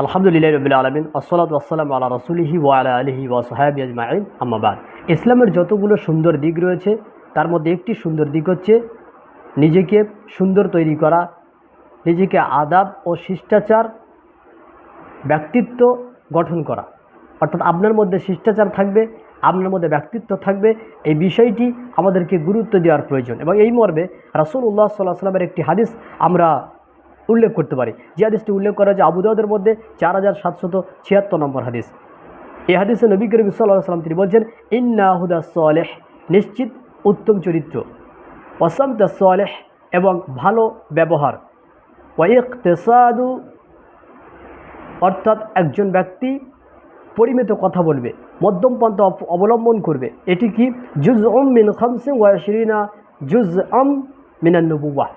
আলহামদুলিল্লাহ রবিল আলমিন আসসালাতু ওয়াসসালামু আলা রাসূলিহি ওয়া আলা আলিহি ওয়া সাহবিহি আজমাইন আম্মা বাদ। ইসলামের যতগুলো সুন্দর দিক রয়েছে তার মধ্যে একটি সুন্দর দিক হচ্ছে নিজেকে সুন্দর তৈরি করা, নিজেকে আদাব ও শিষ্টাচার ব্যক্তিত্ব গঠন করা। অর্থাৎ আপনার মধ্যে শিষ্টাচার থাকবে, আপনার মধ্যে ব্যক্তিত্ব থাকবে, এই বিষয়টি আমাদেরকে গুরুত্ব দেওয়ার প্রয়োজন। এবং এই মর্মে রাসূলুল্লাহ সাল্লাল্লাহু আলাইহি ওয়াসাল্লামের একটি হাদিস আমরা উল্লেখ করতে পারি, যে হাদিসটি উল্লেখ করা যে আবু দাউদের মধ্যে 4776 নম্বর হাদিস। এই হাদিসে নবী করিম সাল্লাল্লাহু আলাইহি ওয়াসাল্লাম তিনি বলছেন, ইন্না হুদাস সালেহ, নিশ্চিত উত্তম চরিত্র, ওয়াসামতাস সালেহ এবং ভালো ব্যবহার, ওয়া ইকতিসাদু অর্থাৎ একজন ব্যক্তি পরিমিত কথা বলবে, মধ্যম পন্থা অবলম্বন করবে। এটি কি জুজউম মিন 25 জুজআম মিনান নবুওয়াহ,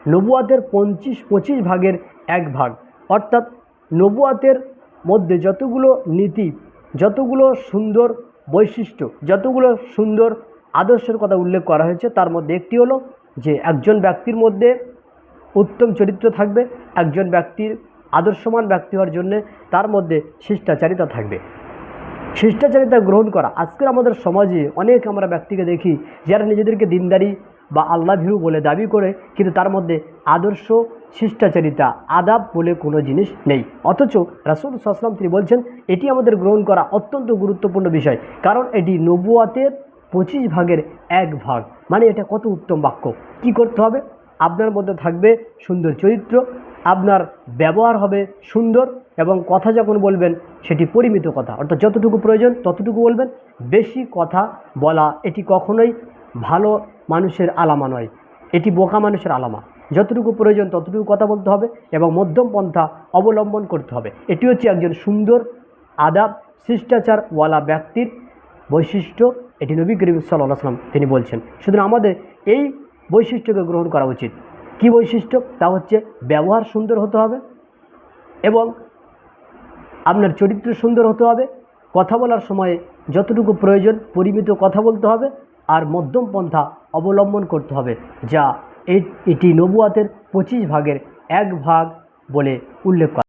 নবুয়াতের 25 ভাগের এক ভাগ। অর্থাৎ নবুয়াতের মধ্যে যতগুলো নীতি, যতগুলো সুন্দর বৈশিষ্ট্য, যতগুলো সুন্দর আদর্শের কথা উল্লেখ করা হয়েছে তার মধ্যে একটি হলো যে একজন ব্যক্তির মধ্যে উত্তম চরিত্র থাকবে, একজন ব্যক্তির আদর্শমান ব্যক্তি হওয়ার জন্যে তার মধ্যে শিষ্টাচারিতা থাকবে। শিষ্টাচারিতা গ্রহণ করা, আজকের আমাদের সমাজে অনেক আমরা ব্যক্তিকে দেখি যারা নিজেদেরকে দিনদারি বা আল্লাহ ভীরু বলে দাবি করে, কিন্তু তার মধ্যে আদর্শ, শিষ্টাচারিতা, আদাব বলে কোনো জিনিস নেই। অথচ রাসূল সাল্লাল্লাহু আলাইহি ওয়াসাল্লাম তিনি বলছেন এটি আমাদের গ্রহণ করা অত্যন্ত গুরুত্বপূর্ণ বিষয়, কারণ এটি নবুয়াতের 25 ভাগের এক ভাগ। মানে এটা কত উত্তম বাক্য। কি করতে হবে? আপনার মধ্যে থাকবে সুন্দর চরিত্র, আপনার ব্যবহার হবে সুন্দর, এবং কথা যখন বলবেন সেটি পরিমিত কথা, অর্থাৎ যতটুকু প্রয়োজন ততটুকু বলবেন। বেশি কথা বলা এটি কখনোই ভালো মানুষের আলামা নয়, এটি বোকা মানুষের আলামা। যতটুকু প্রয়োজন ততটুকু কথা বলতে হবে এবং মধ্যম পন্থা অবলম্বন করতে হবে। এটি হচ্ছে একজন সুন্দর আদাব শিষ্টাচারওয়ালা ব্যক্তির বৈশিষ্ট্য। এটি নবী করিম সাল্লাল্লাহু আলাইহি ওয়াসাল্লাম তিনি বলছেন। সুতরাং আমাদের এই বৈশিষ্ট্যকে গ্রহণ করা উচিত। কি বৈশিষ্ট্য? তা হচ্ছে ব্যবহার সুন্দর হতে হবে এবং আপনার চরিত্র সুন্দর হতে হবে। কথা বলার সময়ে যতটুকু প্রয়োজন পরিমিত কথা বলতে হবে, আর মধ্যম পন্থা অবলম্বন করতে হবে, যা এটি নবুয়াতের 25 ভাগের এক ভাগ বলে উল্লেখ করা।